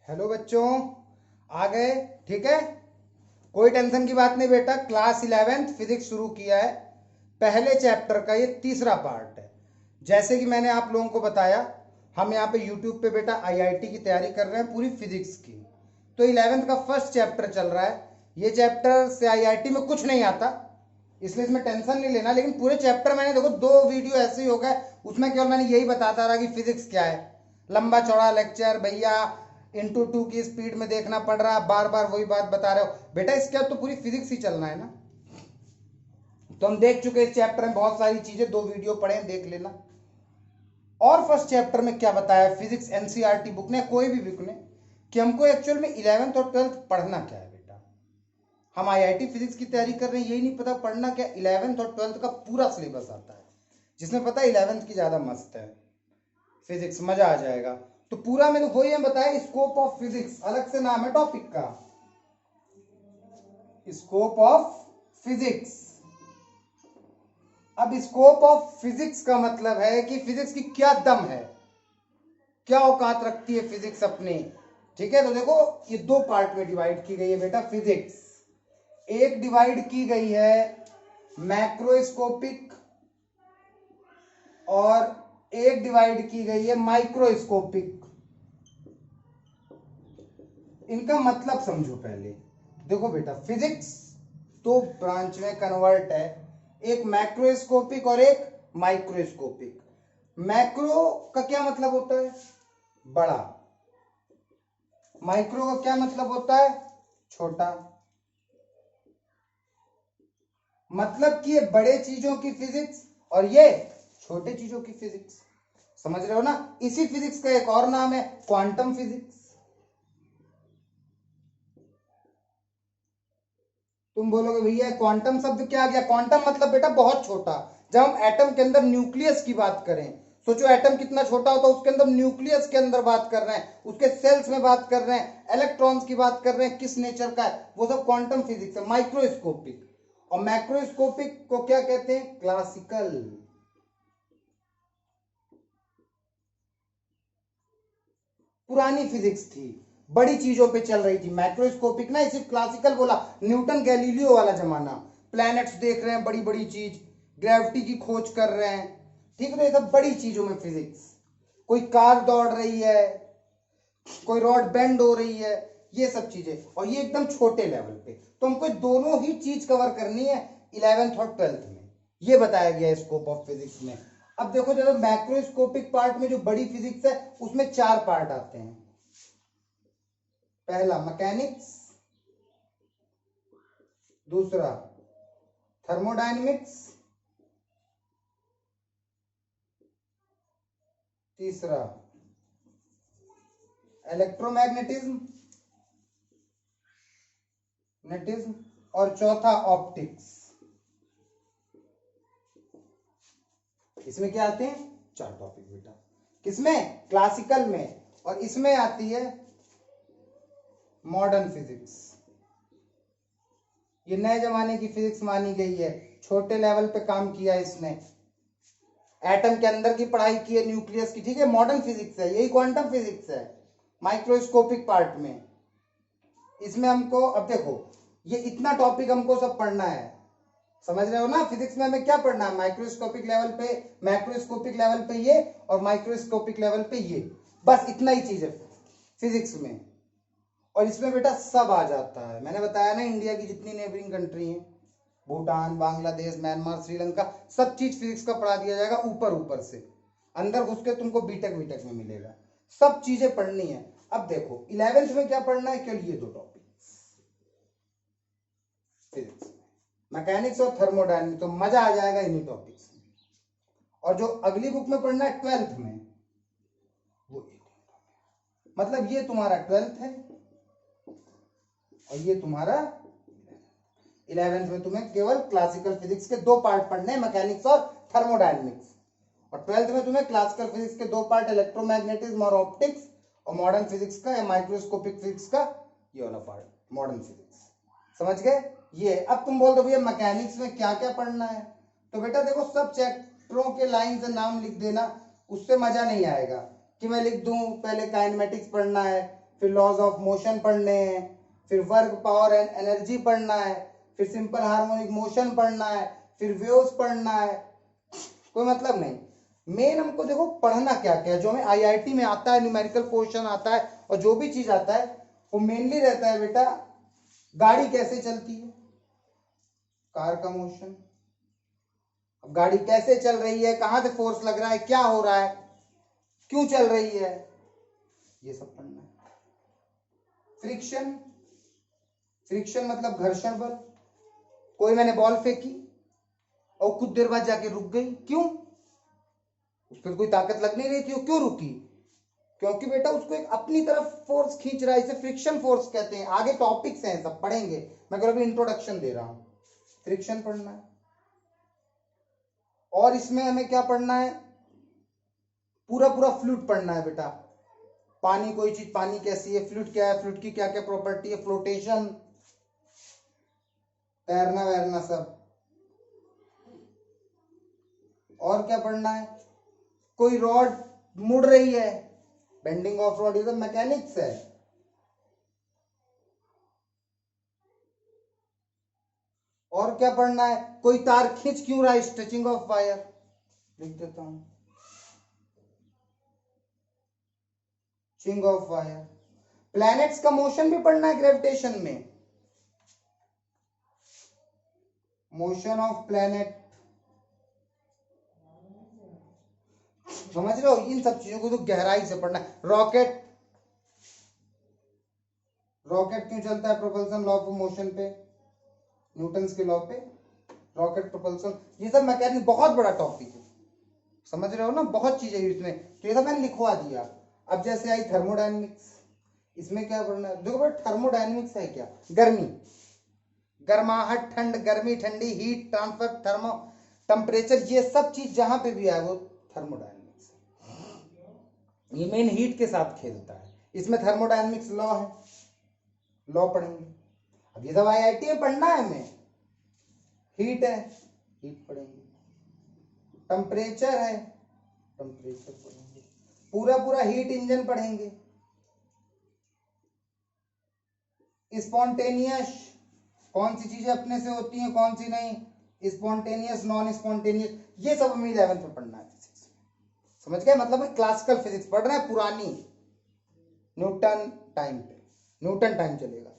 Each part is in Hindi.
हेलो बच्चों, आ गए? ठीक है, कोई टेंशन की बात नहीं बेटा। क्लास 11th फिजिक्स शुरू किया है। पहले चैप्टर का ये तीसरा पार्ट है। जैसे कि मैंने आप लोगों को बताया, हम यहाँ पे यूट्यूब पे बेटा आईआईटी की तैयारी कर रहे हैं पूरी फिजिक्स की। तो 11th का फर्स्ट चैप्टर चल रहा है। ये चैप्टर से आईआईटी में कुछ नहीं आता, इसलिए इसमें टेंशन नहीं लेना। लेकिन पूरे चैप्टर मैंने देखो 2 वीडियो ऐसे ही हो गए, उसमें केवल मैंने यही बताता रहा कि फिजिक्स क्या है। लंबा चौड़ा लेक्चर भैया, इंटू 2 की स्पीड में देखना पड़ रहा, बार बार वही बात बता रहे हो बेटा। इसके बाद तो पूरी फिजिक्स ही चलना है ना। तो हम देख चुके इस चैप्टर में बहुत सारी चीजें, 2 वीडियो पढ़े हैं, देख लेना। और फर्स्ट चैप्टर में क्या बताया फिजिक्स एनसीईआरटी बुक ने, कोई भी बुक ने, कि हमको एक्चुअल में 11th और 12th पढ़ना क्या है बेटा। हम आईआईटी फिजिक्स की तैयारी कर रहे हैं, यही नहीं पता पढ़ना क्या। 11th और 12th का पूरा सिलेबस आता है, जिसमें पता है 11th की ज्यादा मस्त है फिजिक्स, मजा आ जाएगा। तो पूरा मैंने वही है बताया, स्कोप ऑफ फिजिक्स अलग से नाम है टॉपिक का, स्कोप ऑफ फिजिक्स। अब स्कोप ऑफ फिजिक्स का मतलब है कि फिजिक्स की क्या दम है, क्या औकात रखती है फिजिक्स अपनी। ठीक है, तो देखो ये 2 पार्ट में डिवाइड की गई है बेटा फिजिक्स। एक डिवाइड की गई है मैक्रोस्कोपिक और एक डिवाइड की गई है माइक्रोस्कोपिक। इनका मतलब समझो पहले। देखो बेटा, फिजिक्स 2 ब्रांच में कन्वर्ट है, एक मैक्रोस्कोपिक और एक माइक्रोस्कोपिक। मैक्रो का क्या मतलब होता है? बड़ा। माइक्रो का क्या मतलब होता है? छोटा। मतलब कि ये बड़े चीजों की फिजिक्स और ये छोटे चीजों की फिजिक्स। समझ रहे हो ना? इसी फिजिक्स का एक और नाम है क्वांटम फिजिक्स। तुम बोलोगे भैया क्वांटम शब्द क्या आ गया? क्वांटम मतलब बेटा बहुत छोटा। जब हम एटम के अंदर न्यूक्लियस की बात करें, सोचो एटम कितना छोटा होता है, उसके अंदर न्यूक्लियस के अंदर बात कर रहे हैं, उसके सेल्स में बात कर रहे हैं, इलेक्ट्रॉन्स की बात कर रहे हैं, किस नेचर का है, वो सब क्वांटम फिजिक्स है। माइक्रोस्कोपिक और मैक्रोस्कोपिक को क्या कहते हैं? क्लासिकल। पुरानी फिजिक्स थी, बड़ी चीजों पे चल रही थी। मैक्रोस्कोपिक ना सिर्फ क्लासिकल बोला, न्यूटन गैलीलियो वाला जमाना। प्लैनेट्स देख रहे हैं, बड़ी बड़ी चीज, ग्रेविटी की खोज कर रहे हैं। ठीक है, तो ये सब बड़ी चीजों में फिजिक्स। कोई कार दौड़ रही है, कोई रॉड बेंड हो रही है, ये सब चीजें। और ये एकदम छोटे लेवल पे। तो हमको दोनों ही चीज कवर करनी है 11th और 12th में। ये बताया गया है स्कोप ऑफ फिजिक्स में। अब देखो, जब मैक्रोस्कोपिक पार्ट में जो बड़ी फिजिक्स है, उसमें 4 पार्ट आते हैं। पहला मैकेनिक्स, दूसरा थर्मोडायनेमिक्स, तीसरा इलेक्ट्रोमैग्नेटिज्म और चौथा ऑप्टिक्स। इसमें क्या आते हैं? 4 टॉपिक बेटा। किसमें? क्लासिकल में। और इसमें आती है मॉडर्न फिजिक्स। ये नए जमाने की फिजिक्स मानी गई है, छोटे लेवल पे काम किया इसने, एटम के अंदर की पढ़ाई की है, न्यूक्लियस की। ठीक है, मॉडर्न फिजिक्स है, यही क्वांटम फिजिक्स है माइक्रोस्कोपिक पार्ट में। इसमें हमको, अब देखो, ये इतना टॉपिक हमको सब पढ़ना है। समझ रहे हो ना? फिजिक्स में हमें क्या पढ़ना है? माइक्रोस्कोपिक लेवल पे, मैक्रोस्कोपिक लेवल पे ये, और माइक्रोस्कोपिक लेवल पे ये। बस इतना ही चीज है फिजिक्स में। और इसमें बेटा सब आ जाता है। मैंने बताया ना, इंडिया की जितनी नेबरिंग कंट्री हैं, भूटान, बांग्लादेश, म्यांमार, श्रीलंका, सब चीज फिजिक्स का पढ़ा दिया जाएगा ऊपर ऊपर से। अंदर घुस के तुमको बीटेक बीटेक में मिलेगा, सब चीजें पढ़नी है। अब देखो 11th में क्या पढ़ना है? केवल ये 2 टॉपिक फिजिक्स, मैकेनिक्स और थर्मोडायनेमिक्स। तो मजा आ जाएगा इन्हीं टॉपिक्स में। और जो अगली बुक में पढ़ना है 12th में, वो मतलब ये तुम्हारा 12th है और ये तुम्हारा 11th में। तुम्हें केवल क्लासिकल फिजिक्स के 2 पार्ट पढ़ने हैं, मैकेनिक्स और थर्मोडायनेमिक्स। और 12th में तुम्हें क्लासिकल फिजिक्स के 2 पार्ट, इलेक्ट्रोमैग्नेटिज्म और ऑप्टिक्स, और मॉडर्न फिजिक्स का या माइक्रोस्कोपिक फिजिक्स का ये वाला पार्ट, मॉडर्न फिजिक्स। समझ गए? ये अब तुम बोल दो भैया मैकेनिक्स में क्या क्या पढ़ना है? तो बेटा देखो, सब चैप्टरों के लाइन से नाम लिख देना, उससे मजा नहीं आएगा कि मैं लिख दूं पहले काइनेमेटिक्स पढ़ना है, फिर लॉज ऑफ मोशन पढ़ने हैं, फिर वर्क, पावर एंड एनर्जी पढ़ना है, फिर सिंपल हार्मोनिक मोशन पढ़ना है, फिर वेव्स पढ़ना है। कोई मतलब नहीं। मेन हमको देखो पढ़ना क्या क्या, जो हमें आईआईटी में आता है, न्यूमेरिकल क्वेश्चन आता है और जो भी चीज आता है वो मेनली रहता है बेटा गाड़ी कैसे चलती है, कार का मोशन। अब गाड़ी कैसे चल रही है, कहां से फोर्स लग रहा है, क्या हो रहा है, क्यों चल रही है, ये सब पढ़ना है। फ्रिक्शन, फ्रिक्शन मतलब घर्षण बल। कोई मैंने बॉल फेंकी और कुछ देर बाद जाके रुक गई, क्यों? उस पर कोई ताकत लग नहीं रही थी, वो क्यों रुकी? क्योंकि बेटा उसको एक अपनी तरफ फोर्स खींच रहा है, इसे फ्रिक्शन फोर्स कहते हैं। आगे टॉपिक्स हैं, सब पढ़ेंगे, मैं केवल अभी इंट्रोडक्शन दे रहा हूं। फ्रिक्शन पढ़ना है। और इसमें हमें क्या पढ़ना है, पूरा पूरा फ्लूइड पढ़ना है बेटा। पानी, कोई चीज पानी कैसी है, फ्लूइड क्या है, फ्लूइड की क्या क्या प्रॉपर्टी है, फ्लोटेशन, तैरना वैरना सब। और क्या पढ़ना है, कोई रॉड मुड़ रही है, बेंडिंग ऑफ रॉड, ये सब मैकेनिक्स है। और क्या पढ़ना है, कोई तार खींच क्यों रहा है, स्ट्रेचिंग ऑफ वायर, लिख देता हूं, स्ट्रेचिंग ऑफ वायर। प्लैनेट्स का मोशन भी पढ़ना है ग्रेविटेशन में, मोशन ऑफ प्लैनेट, समझ रहे हो? इन सब चीजों को तो गहराई से पढ़ना है। रॉकेट, रॉकेट क्यों चलता है, प्रोपल्सन लॉ ऑफ मोशन पे, न्यूटन्स के लॉ पे रॉकेट प्रोपल्सन, ये सब मैकेनिक्स बहुत बड़ा टॉपिक है, समझ रहे हो ना? बहुत चीजें इसमें, तो ये सब मैंने लिखवा दिया। अब जैसे आई थर्मोडायनेमिक्स, इसमें क्या पढ़ना है, देखो भाई थर्मोडायनेमिक्स है क्या, गर्मी, गर्माहट, ठंड, गर्मी, ठंडी, हीट ट्रांसफर, थर्मो, टेम्परेचर, ये सब चीज जहां पे भी आए वो थर्मोडायनेमिक्स है। ये मेन हीट के साथ खेलता है, इसमें थर्मोडायनेमिक्स लॉ है, लॉ पढ़ेंगे। अब ये सब आईआईटी में पढ़ना है हमें। हीट है, हीट पढ़ेंगे। टेम्परेचर है, टेम्परेचर पढ़ेंगे। पूरा पूरा हीट इंजन पढ़ेंगे। स्पॉन्टेनियस, कौन सी चीजें अपने से होती हैं, कौन सी नहीं, स्पॉन्टेनियस, नॉन स्पॉन्टेनियस, ये सब हमें 11th में पढ़ना है फिजिक्स में। समझ गए? मतलब क्लासिकल फिजिक्स पढ़ रहे हैं, पुरानी न्यूटन टाइम पे, न्यूटन टाइम चलेगा।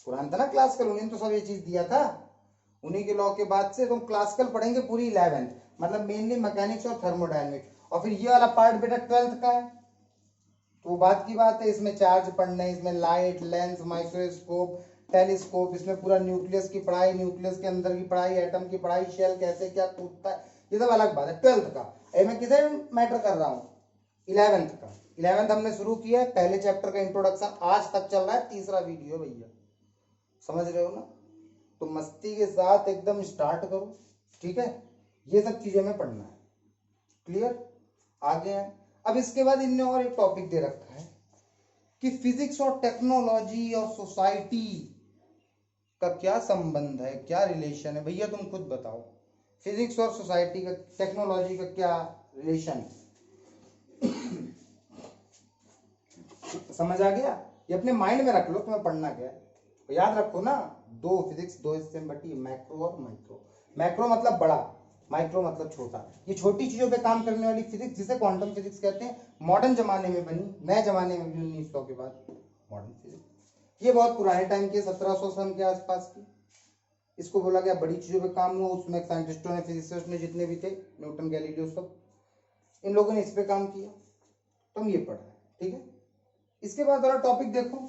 पुराना था ना क्लासिकल, उन्होंने तो सब ये चीज दिया था, उन्हीं के लॉ के बाद से तुम क्लासिकल पढ़ेंगे पूरी 11th, मतलब मेनली मैकेनिक्स और थर्मोडायनेमिक्स। और फिर ये वाला पार्ट बेटा 12th का है, तो बात की बात है, इसमें चार्ज पढ़ने, इसमें लाइट, लेंस, माइक्रोस्कोप, टेलीस्कोप, इसमें पूरा न्यूक्लियस की पढ़ाई, न्यूक्लियस के अंदर की पढ़ाई, एटम की पढ़ाई, शेल कैसे क्या टूटता है, ये सब अलग बात है 12th का। मैं किसे मैटर कर रहा हूँ, 11th का। 11th हमने शुरू किया है, पहले चैप्टर का इंट्रोडक्शन आज तक चल रहा है, तीसरा वीडियो भैया, समझ रहे हो ना? तो मस्ती के साथ एकदम स्टार्ट करो, ठीक है? ये सब चीजें हमें पढ़ना है, क्लियर? आगे हैं। अब इसके बाद इनने और एक टॉपिक दे रखा है कि फिजिक्स और टेक्नोलॉजी और सोसाइटी का क्या संबंध है, क्या रिलेशन है। भैया तुम खुद बताओ, फिजिक्स और सोसाइटी का, टेक्नोलॉजी का क्या रिलेशन है? समझ आ गया? ये अपने माइंड में रख लो, तुम्हें पढ़ना क्या है, तो याद रखो ना, दो फिजिक्स दो हिस्से में बटी, मैक्रो और माइक्रो। मैक्रो मतलब बड़ा, माइक्रो मतलब छोटा। ये छोटी चीजों पे काम करने वाली फिजिक्स, जिसे क्वांटम फिजिक्स कहते हैं, मॉडर्न जमाने में बनी, नए जमाने में भी 1900 के बाद मॉडर्न फिजिक्स। ये बहुत पुराने टाइम की, 1700 सन के आसपास की। इसको बोला गया बड़ी चीजों पे काम हुआ, उसमें साइंटिस्टों ने, फिजिसिस्ट ने, जितने भी थे, न्यूटन, गैलीलियो, सब इन लोगों ने इस पे काम किया। तुम ये पढ़ा है, ठीक है? इसके बाद वाला टॉपिक देखो,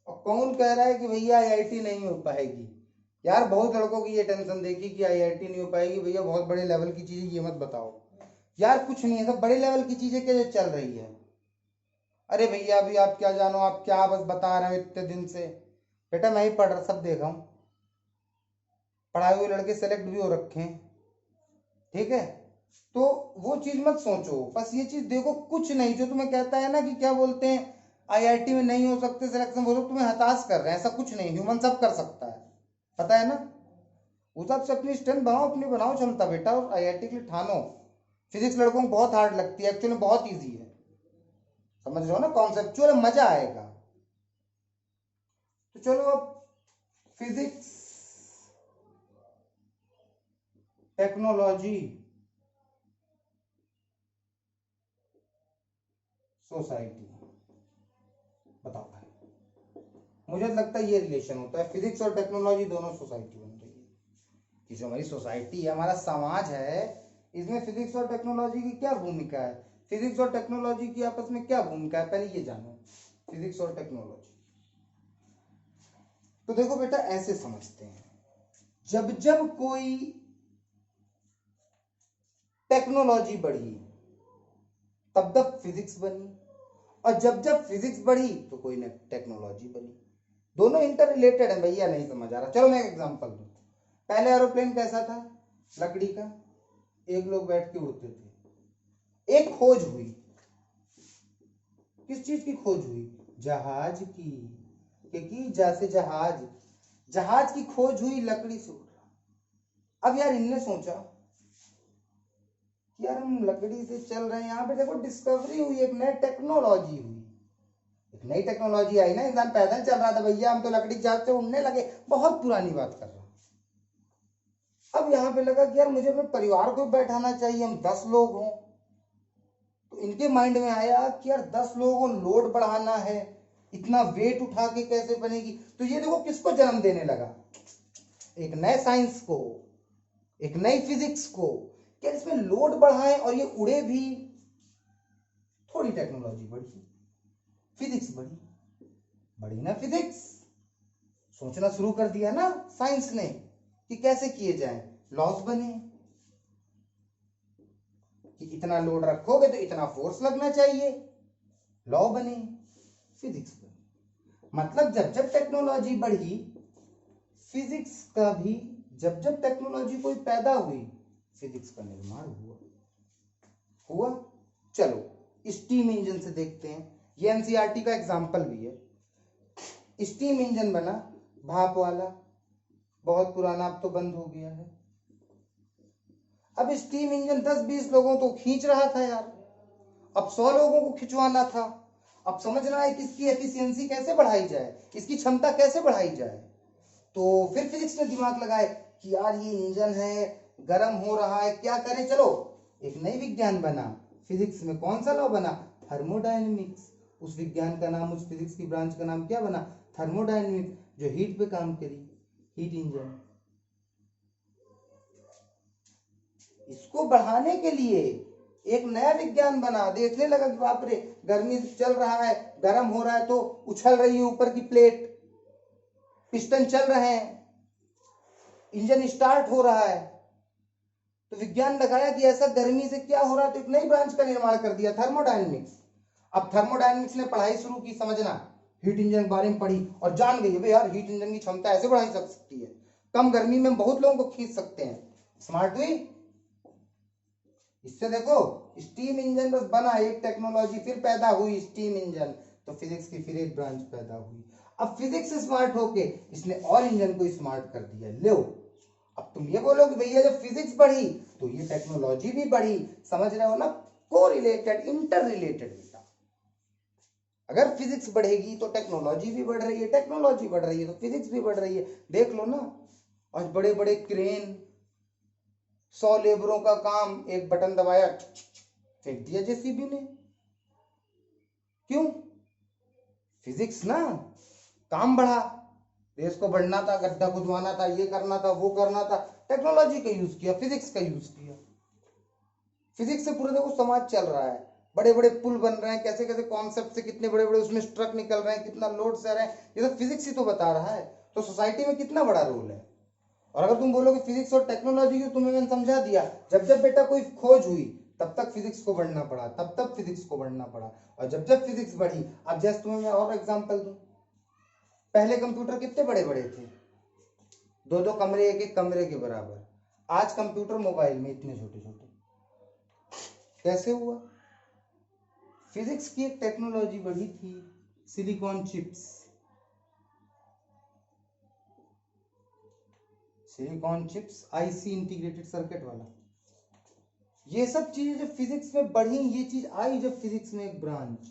और कौन कह रहा है कि भैया आईआईटी नहीं हो पाएगी? यार बहुत लड़कों की ये टेंशन देखी कि आईआईटी नहीं हो पाएगी, भैया बहुत बड़े लेवल की चीजें, ये मत बताओ यार, कुछ नहीं है, सब बड़े लेवल की चीजें क्या जो चल रही है। अरे भैया अभी आप क्या जानो, आप क्या बस बता रहे हो इतने दिन से। बेटा मैं ही पढ़ रहा, सब देखा हूं, पढ़ाए हुए लड़के सेलेक्ट भी हो रखे हैं, ठीक है? तो वो चीज मत सोचो, बस ये चीज देखो, कुछ नहीं, जो तुम्हें कहता है ना कि क्या बोलते हैं, आईआईटी में नहीं हो सकते सिलेक्शन, वो लोग तुम्हें हताश कर रहे हैं। ऐसा कुछ नहीं, ह्यूमन सब कर सकता है, पता है ना। उस हिसाब से अपनी स्ट्रेंथ बनाओ, अपनी बनाओ क्षमता बेटा, और आईआईटी के लिए ठानो। फिजिक्स लड़कों को बहुत हार्ड लगती है, एक्चुअली बहुत ईजी है, समझ रहे हो ना, कॉन्सेप्चुअल, मजा आएगा। तो चलो अब फिजिक्स टेक्नोलॉजी सोसाइटी, बताओ भाई, मुझे लगता है ये रिलेशन होता है, फिजिक्स और टेक्नोलॉजी दोनों सोसाइटी बन रही है। ये जो हमारी सोसाइटी है, हमारा समाज है, इसमें फिजिक्स और टेक्नोलॉजी की क्या भूमिका है, फिजिक्स और टेक्नोलॉजी की आपस में क्या भूमिका है, पहले ये जानो, फिजिक्स और टेक्नोलॉजी। तो देखो बेटा, ऐसे समझते हैं, जब जब कोई टेक्नोलॉजी बढ़ी तब तब फिजिक्स बनी, और जब जब फिजिक्स बढ़ी तो कोई न टेक्नोलॉजी बनी। दोनों इंटर रिलेटेड है भैया, नहीं समझ आ रहा, चलो मैं एक एग्जांपल दूं। पहले एरोप्लेन कैसा था, लकड़ी का, एक लोग बैठ के उड़ते थे। एक खोज हुई, किस चीज की खोज हुई, जहाज की, क्योंकि जैसे जहाज की खोज हुई, लकड़ी से उड़ रहा। अब यार इनने सोचा कि यार हम लकड़ी से चल रहे हैं, यहाँ पे देखो डिस्कवरी हुई, एक नई टेक्नोलॉजी हुई, एक नई टेक्नोलॉजी आई ना, इंसान पैदल चल रहा था भैया, हम तो लकड़ी जहाज से उड़ने लगे, बहुत पुरानी बात कर रहा हूं। अब यहाँ पे लगा कि यार मुझे अपने परिवार को बैठाना चाहिए, हम 10 लोग हों, तो इनके माइंड में आया कि यार 10 लोगों लोड बढ़ाना है, इतना वेट उठा के कैसे बनेगी। तो ये देखो किसको जन्म देने लगा, एक नए साइंस को, एक नई फिजिक्स को, क्या इसमें लोड बढ़ाएं और ये उड़े भी। थोड़ी टेक्नोलॉजी बढ़ी, फिजिक्स बढ़ी, बढ़ी ना फिजिक्स, सोचना शुरू कर दिया ना साइंस ने कि कैसे किए जाए, लॉस बने कि इतना लोड रखोगे तो इतना फोर्स लगना चाहिए, लॉ बने, फिजिक्स बने। मतलब जब जब टेक्नोलॉजी बढ़ी, फिजिक्स का भी, जब जब टेक्नोलॉजी कोई पैदा हुई, फिजिक्स का निर्माण हुआ। चलो स्टीम इंजन से देखते हैं, ये एनसीईआरटी का एग्जाम्पल भी है। स्टीम इंजन बना, भाप वाला, बहुत पुराना, अब तो बंद हो गया है। अब स्टीम इंजन 10-20 लोगों को खींच रहा था यार, अब 100 लोगों को खिंचवाना था। अब समझना है कि इसकी एफिशिएंसी कैसे बढ़ाई जाए, इसकी क्षमता कैसे बढ़ाई जाए। तो फिर फिजिक्स ने दिमाग लगाए कि यार ये इंजन है, गर्म हो रहा है, क्या करें, चलो एक नई विज्ञान बना। फिजिक्स में कौन सा लॉ बना, थर्मोडायनेमिक्स। उस विज्ञान का नाम, उस फिजिक्स की ब्रांच का नाम क्या बना, थर्मोडायनेमिक्स, जो हीट पे काम करी, हीट इंजन। इसको बढ़ाने के लिए एक नया विज्ञान बना, देखने लगा कि बाप रे, गर्मी चल रहा है, गर्म हो रहा है, तो उछल रही है ऊपर की प्लेट, पिस्टन चल रहे हैं, इंजन स्टार्ट हो रहा है। तो विज्ञान लगाया कि ऐसा गर्मी से क्या हो रहा है, तो एक नई ब्रांच का निर्माण कर दिया, थर्मोडायनेमिक्स। अब थर्मोडायनेमिक्स ने पढ़ाई शुरू की, समझना, हीट इंजन के बारे में पढ़ी और जान गई भाई यार हीट इंजन की क्षमता ऐसे बढ़ाई जा सकती है, कम गर्मी में बहुत लोगों को खींच सकते हैं। स्मार्ट हुई। इससे देखो स्टीम इंजन बस बना, एक टेक्नोलॉजी फिर पैदा हुई, स्टीम इंजन, तो फिजिक्स की फिर एक ब्रांच पैदा हुई। अब फिजिक्स स्मार्ट होके इसने और इंजन को स्मार्ट कर दिया। लो, अब तुम ये बोलो कि भैया जब फिजिक्स बढ़ी तो ये टेक्नोलॉजी भी बढ़ी, समझ रहे हो ना, को रिलेटेड, इंटर रिलेटेड बेटा। अगर फिजिक्स बढ़ेगी तो टेक्नोलॉजी भी बढ़ रही है, टेक्नोलॉजी बढ़ रही है तो फिजिक्स भी बढ़ रही है। देख लो ना, आज बड़े बड़े क्रेन, 100 लेबरों का काम, एक बटन दबाया फेंक दिया जेसीबी ने। क्यों, फिजिक्स ना, काम बढ़ा, देश को बढ़ना था, गड्ढा खुदवाना था, ये करना था, वो करना था, टेक्नोलॉजी का यूज किया, फिजिक्स का यूज किया। फिजिक्स से पूरे देखो समाज चल रहा है, बड़े बड़े पुल बन रहे हैं, कैसे कैसे कॉन्सेप्ट से कितने बड़े बड़े उसमें ट्रक निकल रहे हैं, कितना लोड से रहे हैं, ये तो फिजिक्स ही तो बता रहा है। तो सोसाइटी में कितना बड़ा रोल है। और अगर तुम बोलोगे फिजिक्स और टेक्नोलॉजी को, तुम्हें मैंने समझा दिया, जब जब बेटा कोई खोज हुई तब तक फिजिक्स को बढ़ना पड़ा, तब तक फिजिक्स को बढ़ना पड़ा, और जब जब फिजिक्स बढ़ी, अब जैसे तुम्हें मैं और एग्जांपल दूं, पहले कंप्यूटर कितने बड़े बड़े थे, 2-2 कमरे, एक एक कमरे के बराबर। आज कंप्यूटर मोबाइल में इतने छोटे छोटे, कैसे हुआ, फिजिक्स की एक टेक्नोलॉजी बढ़ी थी, silicon chips, silicon chips, IC integrated circuit वाला, ये सब चीजें जब फिजिक्स में बढ़ी, ये चीज आई जब फिजिक्स में एक ब्रांच,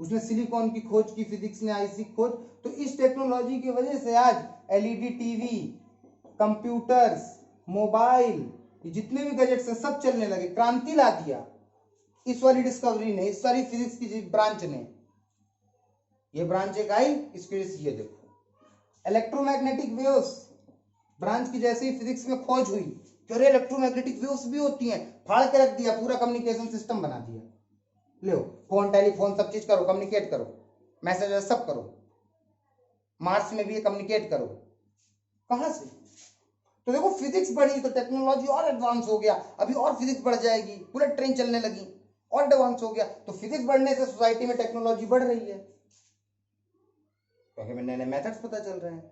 उसने सिलिकॉन की खोज की, फिजिक्स ने आईसी की खोज, तो इस टेक्नोलॉजी की वजह से आज एलईडी टीवी, कंप्यूटर्स, मोबाइल, ये जितने भी गैजेट्स हैं सब चलने लगे, क्रांति ला दिया इस वाली डिस्कवरी ने, इस वाली फिजिक्स की ब्रांच ने। ये ब्रांच एक आई, इसकी वजह से ये देखो इलेक्ट्रोमैग्नेटिक वेव्स ब्रांच की जैसे ही फिजिक्स में खोज हुई कि अरे इलेक्ट्रोमैग्नेटिक वेव्स भी होती हैं, फाड़ के रख दिया, पूरा कम्युनिकेशन सिस्टम बना दिया। लो फोन, टेलीफोन, सब चीज करो, कम्युनिकेट करो, मैसेज सब करो, मार्स में भी ये कम्युनिकेट करो। कहां से? तो देखो फिजिक्स बढ़ी तो टेक्नोलॉजी और एडवांस हो गया, अभी और फिजिक्स बढ़ जाएगी, बुलेट ट्रेन चलने लगी और एडवांस हो गया। तो फिजिक्स बढ़ने से सोसाइटी में टेक्नोलॉजी बढ़ रही है, क्योंकि नए नए मेथड्स पता चल रहे हैं।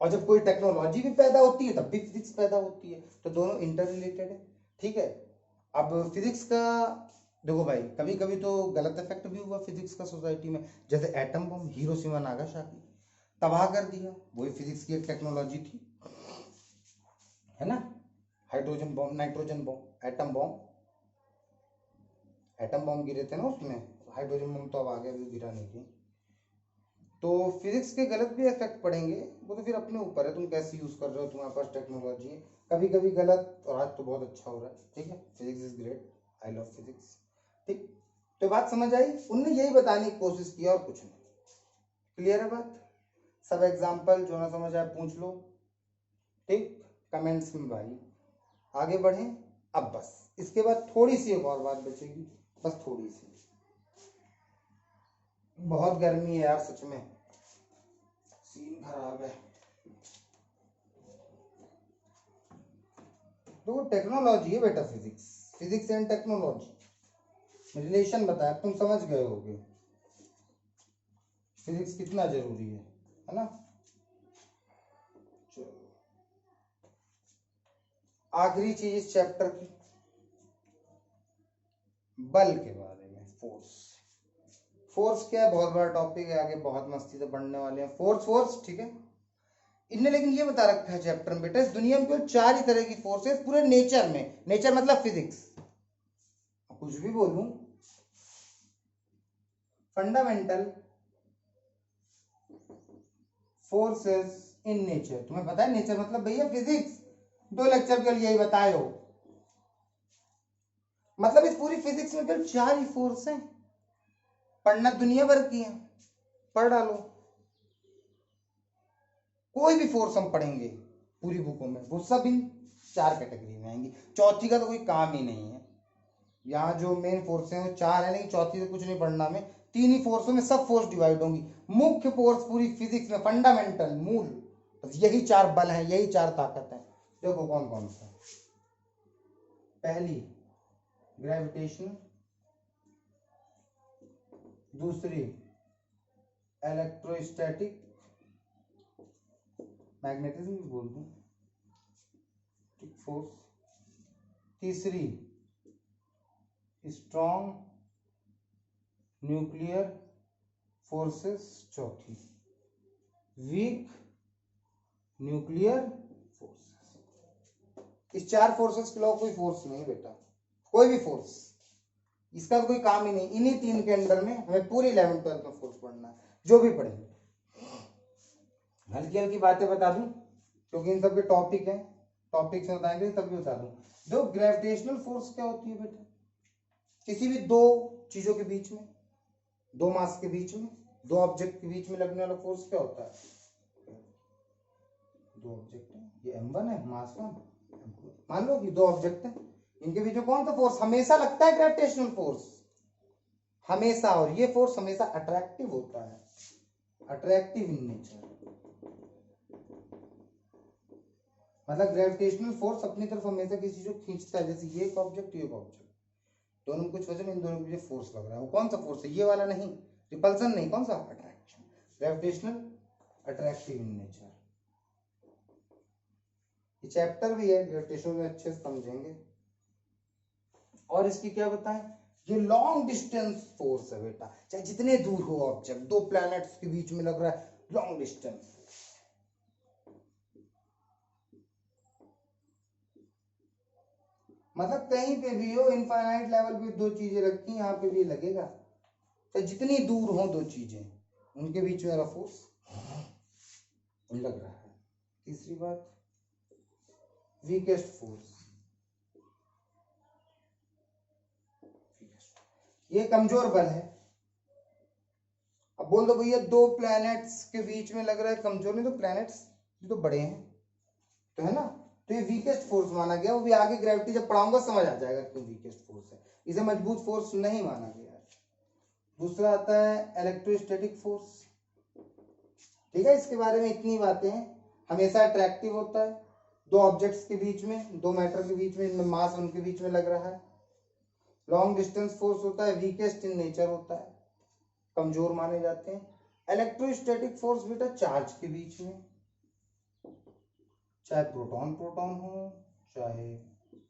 और जब कोई टेक्नोलॉजी भी पैदा होती है तब भी फिजिक्स पैदा होती है, तो दोनों इंटर रिलेटेड है। ठीक है, अब फिजिक्स का देखो भाई, कभी कभी तो गलत इफेक्ट भी हुआ फिजिक्स का सोसाइटी में, जैसे एटम बम, हिरोशिमा नागासाकी तबाह कर दिया, वही फिजिक्स की एक टेक्नोलॉजी थी, है ना। हाइड्रोजन बम, नाइट्रोजन बम, एटम बम, एटम बम गिरे थे ना उसमें, हाइड्रोजन बम तो अब आ गया, भी गिरा नहीं थी। तो फिजिक्स के गलत भी इफेक्ट पड़ेंगे, वो तो फिर अपने ऊपर है, तुम कैसे यूज कर रहे हो, तुम्हारे पास टेक्नोलॉजी है, कभी कभी गलत, और आज तो बहुत अच्छा हो रहा है। ठीक है, physics is great, I love physics. ठीक, तो बात समझ आई, उनने यही बताने की कोशिश की और कुछ नहीं। क्लियर है बात? सब एग्जाम्पल जो ना समझ आए पूछ लो, ठीक, कमेंट्स में भाई। आगे बढ़े, अब बस इसके बाद थोड़ी सी एक और बात बचेगी, बस थोड़ी सी। बहुत गर्मी है यार, सच में सीन खराब है। तो टेक्नोलॉजी है बेटा, physics, physics and technology relation बताया, तुम समझ गए होगे फिजिक्स कितना जरूरी है ना। चलो आखिरी चीज इस चैप्टर की, बल के बारे में, फोर्स। फोर्स क्या है, बहुत बड़ा टॉपिक है, आगे बहुत मस्ती से पढ़ने वाले हैं। फोर्स, फोर्स, ठीक है। इनने लेकिन ये बता रखा है चैप्टर में बेटा, इस दुनिया में केवल 4 ही तरह की फोर्सेस पूरे नेचर में, नेचर मतलब फिजिक्स, कुछ भी बोलूं, फंडामेंटल फोर्सेस इन नेचर। तुम्हें पता है नेचर मतलब भैया फिजिक्स, 2 लेक्चर के लिए यही बताए हो। मतलब इस पूरी फिजिक्स में केवल 4 ही फोर्स हैं, पढ़ना दुनिया भर की है, पढ़ डालो। कोई भी फोर्स हम पढ़ेंगे पूरी बुकों में, वो सब इन 4 कैटेगरी में आएंगी, चौथी का तो कोई काम ही नहीं है। यहाँ जो मेन फोर्स है वो 4 है, लेकिन चौथी से कुछ नहीं पढ़ना में, 3 ही फोर्सों में सब फोर्स डिवाइड होंगी। मुख्य फोर्स पूरी फिजिक्स में, फंडामेंटल, मूल, बस यही 4 बल हैं, यही 4 ताकत है। देखो कौन कौन सा। पहली ग्रेविटेशन, दूसरी इलेक्ट्रोस्टैटिक, मैग्नेटिज्म बोल दूं, फोर्स, तीसरी स्ट्रॉन्ग न्यूक्लियर फोर्सेस, चौथी वीक न्यूक्लियर फोर्सेस। इस 4 फोर्सेस के अलावा कोई फोर्स नहीं बेटा, कोई भी फोर्स, इसका तो कोई काम ही नहीं। इन्हीं 3 के अंदर में हमें पूरी 11th 12th में फोर्स पढ़ना है, जो भी पढ़ेंगे। हल्की हल्की बातें बता दूं क्योंकि इन सब के टॉपिक है, टॉपिक से बताएंगे तब भी बता दूं। जो ग्रेविटेशनल फोर्स क्या होती है बेटा, किसी भी 2 चीजों के बीच में, 2 मास के बीच में, 2 ऑब्जेक्ट के बीच में लगने वाला फोर्स क्या होता है। 2 ऑब्जेक्ट है, ये m1 है, मास 1, मान लो कि 2 ऑब्जेक्ट है, इनके बीच में कौन सा फोर्स हमेशा लगता है, ग्रेविटेशनल फोर्स हमेशा। और ये फोर्स हमेशा अट्रैक्टिव होता है, अट्रैक्टिव इन नेचर। मतलब ग्रेविटेशनल फोर्स अपनी तरफ हमेशा किसी चीज को खींचता है, जैसे ये एक ऑब्जेक्ट, ये एक ऑब्जेक्ट, दोनों में कुछ वजह, इन दोनों के बीच फोर्स लग रहा है। वो कौन सा फोर्स है, ये वाला नहीं, रिपल्सन नहीं, कौन सा, attraction, gravitational attractive in nature. ये चैप्टर भी है ग्रेविटेशन में, अच्छे से समझेंगे। और इसकी क्या बताएं, ये लॉन्ग डिस्टेंस फोर्स है बेटा, चाहे जितने दूर हो ऑब्जेक्ट, दो प्लैनेट्स के बीच में लग रहा है, लॉन्ग डिस्टेंस। मतलब कहीं पे भी हो, इनफाइनाइट लेवल पे दो चीजें रखी, यहाँ पे भी लगेगा, तो जितनी दूर हो दो चीजें, उनके बीच में फोर्स लग रहा है। तीसरी बात, वीकेस्ट फोर्स, ये कमजोर बल है। अब बोल दो भैया दो प्लैनेट्स के बीच में लग रहा है कमजोर, नहीं तो प्लैनेट्स ये तो बड़े हैं, तो है ना, तो ये वीकेस्ट फोर्स माना गया। वो भी आगे ग्रेविटी जब पढ़ाऊंगा समझ आ जाएगा क्यों वीकेस्ट फोर्स है, इसे मजबूत फोर्स नहीं माना गया है। दूसरा आता है इलेक्ट्रोस्टैटिक फोर्स, ठीक है, इसके बारे में इतनी बातें हैं, हमेशा अट्रैक्टिव होता है, दो ऑब्जेक्ट्स के बीच में, दो मैटर के बीच में, इनमें मास उनके बीच में लग रहा है। लॉन्ग डिस्टेंस फोर्स होता है, वीकेस्ट इन नेचर होता है, कमजोर माने जाते हैं। इलेक्ट्रोस्टैटिक फोर्स बेटा चार्ज के बीच में, चाहे प्रोटॉन प्रोटॉन हो, चाहे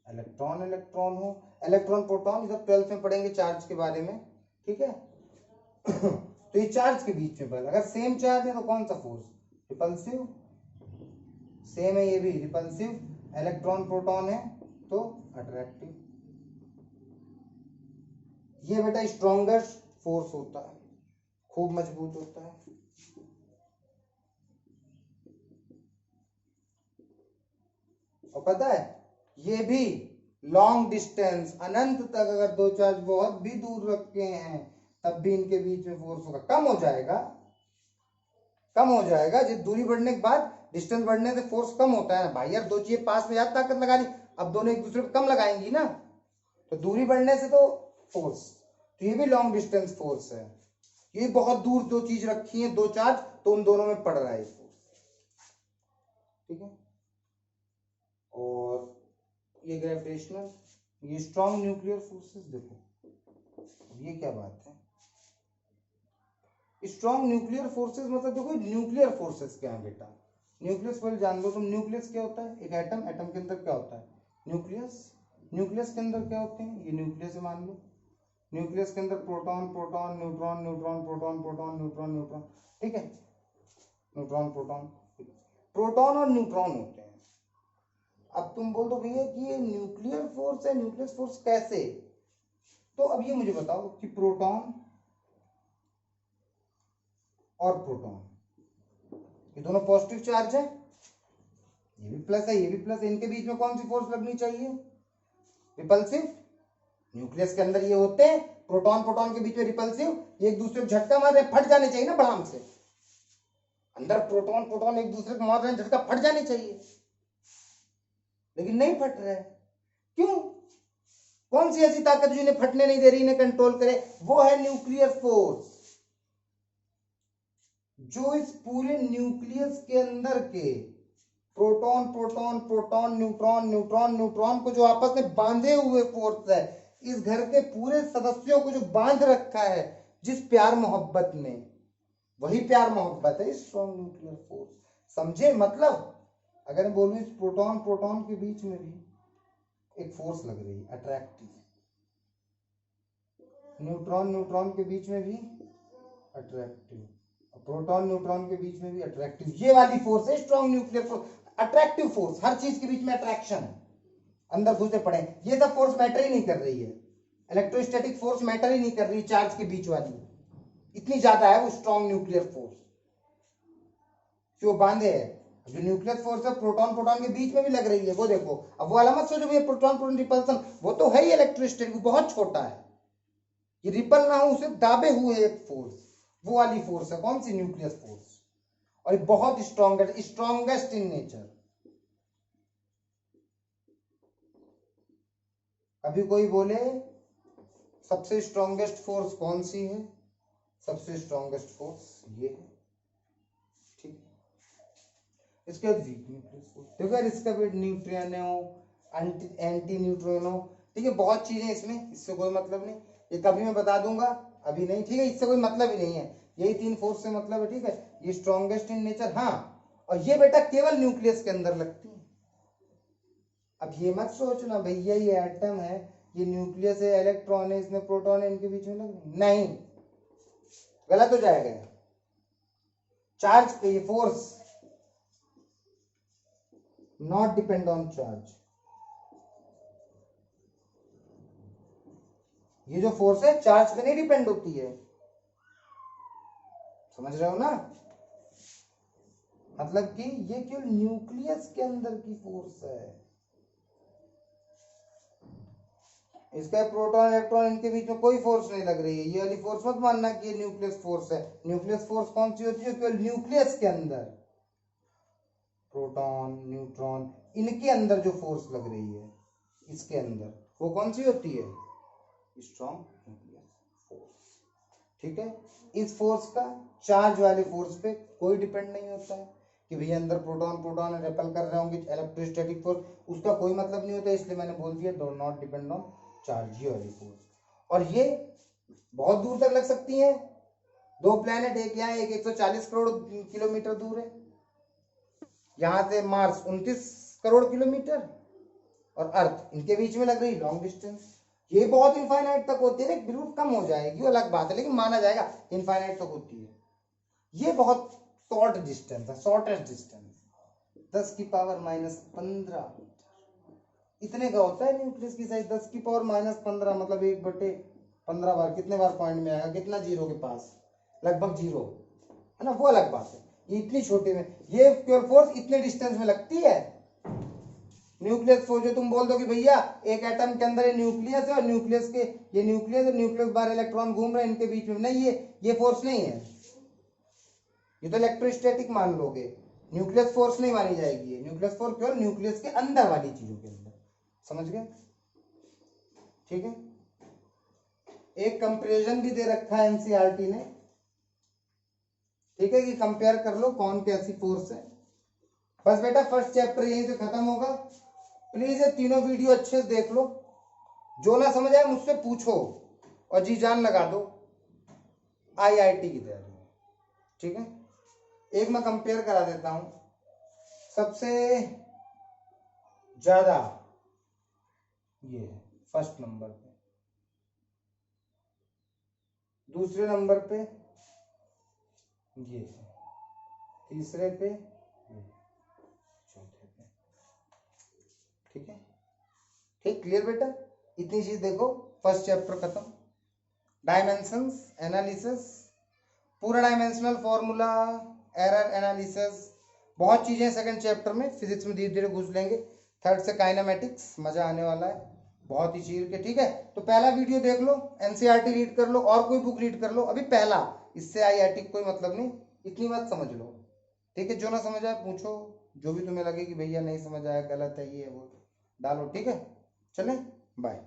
इलेक्ट्रॉन इलेक्ट्रॉन हो, इलेक्ट्रॉन प्रोटॉन ये सब 12th में पढ़ेंगे चार्ज के बारे में, ठीक है। तो ये चार्ज के बीच में बल, अगर सेम चार्ज है तो कौन सा फोर्स, रिपल्सिव, सेम है ये भी रिपल्सिव, इलेक्ट्रॉन प्रोटॉन है तो अट्रैक्टिव। ये बेटा स्ट्रॉन्गेस्ट फोर्स होता है, खूब मजबूत होता है। और पता है ये भी लॉन्ग डिस्टेंस, अनंत तक अगर दो चार्ज बहुत भी दूर रखे हैं तब भी इनके बीच में फोर्स होगा, कम हो जाएगा, कम हो जाएगा। जिस दूरी बढ़ने के बाद डिस्टेंस बढ़ने से फोर्स कम होता है ना भाई, यार दो चीजें पास में ज्यादा ताकत लगा ली, अब दोनों एक दूसरे पे कम लगाएंगी ना, तो दूरी बढ़ने से तो फोर्स, तो ये भी लॉन्ग डिस्टेंस फोर्स है। ये बहुत दूर दो चीज रखी है, दो चार्ज, तो उन दोनों में पड़ रहा है फोर्स, ठीक है। और ये ग्रेविटेशनल, ये स्ट्रॉन्ग न्यूक्लियर फोर्सेस, देखो ये क्या बात है, स्ट्रॉन्ग न्यूक्लियर फोर्सेस मतलब देखो न्यूक्लियर फोर्सेस क्या है बेटा, न्यूक्लियस पहले जान लो तुम, न्यूक्लियस क्या होता है, एक एटम, एटम के अंदर क्या होता है न्यूक्लियस, न्यूक्लियस के अंदर क्या होते हैं, ये न्यूक्लियस है मान लो, न्यूक्लियस के अंदर proton proton neutron neutron proton proton neutron neutron, ठीक है, न्यूट्रॉन प्रोटॉन, प्रोटॉन और न्यूट्रॉन होते हैं। अब तुम बोल दो भैया कि ये न्यूक्लियर फोर्स है, न्यूक्लियस फोर्स कैसे, तो अब ये मुझे बताओ कि प्रोटॉन और प्रोटॉन ये दोनों पॉजिटिव चार्ज है, ये भी प्लस है ये भी प्लस है, इनके बीच में कौन सी फोर्स लगनी चाहिए, रिपल्सिव। न्यूक्लियस के अंदर ये होते हैं प्रोटॉन प्रोटॉन के बीच में रिपल्सिव, ये एक दूसरे को झटका मार रहे हैं, फट जाने चाहिए ना बड़ाम से, अंदर प्रोटॉन प्रोटॉन एक दूसरे को मार रहे हैं, झटका फट जाने चाहिए, लेकिन नहीं फट रहे, क्यों, कौन सी ऐसी ताकत जो इन्हें फटने नहीं दे रही, इन्हें कंट्रोल करे, वो है न्यूक्लियर फोर्स। जो इस पूरे न्यूक्लियस के अंदर के proton proton proton neutron neutron neutron को जो आपस में बांधे हुए फोर्स है, इस घर के पूरे सदस्यों को जो बांध रखा है जिस प्यार मोहब्बत ने, वही प्यार मोहब्बत है स्ट्रॉन्ग न्यूक्लियर फोर्स। समझे मतलब, अगर मैं बोलूं इस प्रोटॉन प्रोटॉन के बीच में भी एक फोर्स लग रही है अट्रैक्टिव, न्यूट्रॉन न्यूट्रॉन के बीच में भी अट्रैक्टिव, प्रोटॉन न्यूट्रॉन के बीच में भी अट्रैक्टिव, ये वाली फोर्स है strong nuclear force, attractive force, हर चीज के बीच में अट्रैक्शन है, अंदर घुसे पड़े, ये सब फोर्स मैटर ही नहीं कर रही है, इलेक्ट्रोस्टैटिक फोर्स मैटर ही नहीं कर रही चार्ज के बीच वाली, इतनी ज्यादा है वो स्ट्रॉन्ग न्यूक्लियर फोर्स, जो बांधे है। जो न्यूक्लियर फोर्स है प्रोटॉन प्रोटॉन के बीच में भी लग रही है, वो देखो, अब वो वाला मत सोचो भैया प्रोटॉन प्रोटॉन रिपल्सन, वो तो है ही इलेक्ट्रोस्टैटिक, बहुत छोटा है, ये रिपल ना हो उसे दाबे हुए एक फोर्स, वो वाली फोर्स है कौन सी, न्यूक्लियर फोर्स, और ये बहुत स्ट्रॉन्गेस्ट इन नेचर। अभी कोई बोले सबसे स्ट्रॉन्गेस्ट फोर्स कौन सी है, सबसे स्ट्रॉन्गेस्ट फोर्स ये है, ठीक। इसके बाद वीक न्यूक्लियर फोर्स, देखो इसका भी न्यूट्रिनो एंटी न्यूट्रिनो, ठीक है, बहुत चीजें इसमें, इससे कोई मतलब नहीं, ये कभी मैं बता दूंगा, अभी नहीं, ठीक है, इससे कोई मतलब ही नहीं है, यही तीन फोर्स से मतलब है, ठीक है, ये स्ट्रॉन्गेस्ट इन नेचर, हाँ, और ये बेटा केवल न्यूक्लियस के अंदर लगती है। अब ये मत सोचना भैया ये एटम है, ये न्यूक्लियस है, इलेक्ट्रॉन है, इसमें प्रोटॉन है, इनके बीच में लग नहीं, गलत हो जाएगा। चार्ज ये force not depend on charge, ये जो फोर्स है चार्ज पे नहीं डिपेंड होती है, समझ रहे हो ना? मतलब कि ये केवल न्यूक्लियस के अंदर की फोर्स है, इसका प्रोटॉन इलेक्ट्रॉन इनके बीच में कोई फोर्स नहीं लग रही है। ये वाली फोर्स मत मानना कि ये न्यूक्लियस फोर्स है। न्यूक्लियस फोर्स कौन सी होती है? केवल न्यूक्लियस के अंदर प्रोटॉन न्यूट्रॉन इनके अंदर जो फोर्स लग रही है इसके अंदर, वो कौन सी होती है? Strong nucleus force. ठीक है, इस फोर्स का चार्ज वाले फोर्स पे कोई डिपेंड नहीं होता है कि भैया अंदर प्रोटॉन प्रोटॉन रेपल कर रहे होंगे, इलेक्ट्रोस्टैटिक फोर्स, उसका कोई मतलब नहीं होता, इसलिए मैंने बोल दिया do not depend on charge, ये वाली फोर्स। और ये बहुत दूर तक लग सकती है। दो प्लैनेट, एक यहाँ एक 140 करोड़ किलोमीटर दूर है, यहाँ से मार्स 29 करोड़ किलोमीटर और अर्थ इनके बीच में लग रही लॉन्ग डिस्टेंस। ये बहुत इनफाइनाइट तक होती है, बिल्कुल कम हो जाएगी वो अलग बात है, लेकिन माना जाएगा इनफाइनाइट तक होती है। ये बहुत शॉर्ट डिस्टेंस है, शॉर्टेस्ट डिस्टेंस 10 की पावर -15 इतने का होता है न्यूक्लियस की साइज। 10 की पावर -15 मतलब 1/15 बार, कितने बार पॉइंट में आएगा? कितना जीरो के पास? लगभग जीरो है ना, वो अलग बात है। ये इतनी छोटे में ये प्योर फोर्स इतने डिस्टेंस में लगती है। न्यूक्लियस फोर्स जो तुम बोल दो कि भैया एक एटम के अंदर ये न्यूक्लियस है और न्यूक्लियस के ये न्यूक्लियस है, न्यूक्लियस बाहर इलेक्ट्रॉन घूम रहे हैं इनके बीच में, नहीं, ये फोर्स नहीं है, ये तो इलेक्ट्रोस्टैटिक मान लोगे, न्यूक्लियस फोर्स नहीं मानी जाएगी। ये न्यूक्लियस फोर्स केवल न्यूक्लियस के अंदर वाली चीजों के अंदर, समझ गए? ठीक है, एक कंपैरिजन भी दे रखा है एनसीईआरटी ने, ठीक है, कि कंपेयर कर लो कौन कैसी फोर्स है। बस बेटा फर्स्ट चैप्टर यहीं से खत्म होगा। प्लीज ये तीनों वीडियो अच्छे से देख लो, जो ना समझ आए मुझसे पूछो और जी जान लगा दो आईआईटी की तैयारी में। ठीक है, एक मैं कंपेयर करा देता हूं। सबसे ज्यादा ये है फर्स्ट नंबर पे, दूसरे नंबर पे ये है, तीसरे पे ये, चौथे पे। ठीक है, ठीक, क्लियर बेटा? इतनी चीज देखो, फर्स्ट चैप्टर खत्म। डायमेंशंस एनालिसिस, पूरा डायमेंशनल फॉर्मूला, एरर एनालिसिस, बहुत चीजें सेकंड चैप्टर में। फिजिक्स में धीरे धीरे घुस लेंगे। थर्ड से काइनेमेटिक्स, मजा आने वाला है बहुत ही चीर के। ठीक है, तो पहला वीडियो देख लो, एनसीईआरटी रीड कर लो और कोई बुक रीड कर लो, अभी पहला, इससे आईआईटी कोई मतलब नहीं, इतनी बात समझ लो। ठीक है, जो ना समझ आए पूछो, जो भी तुम्हें लगे कि भैया नहीं समझ आया, गलत है, ये वो डालो। ठीक है, चलें, बाय।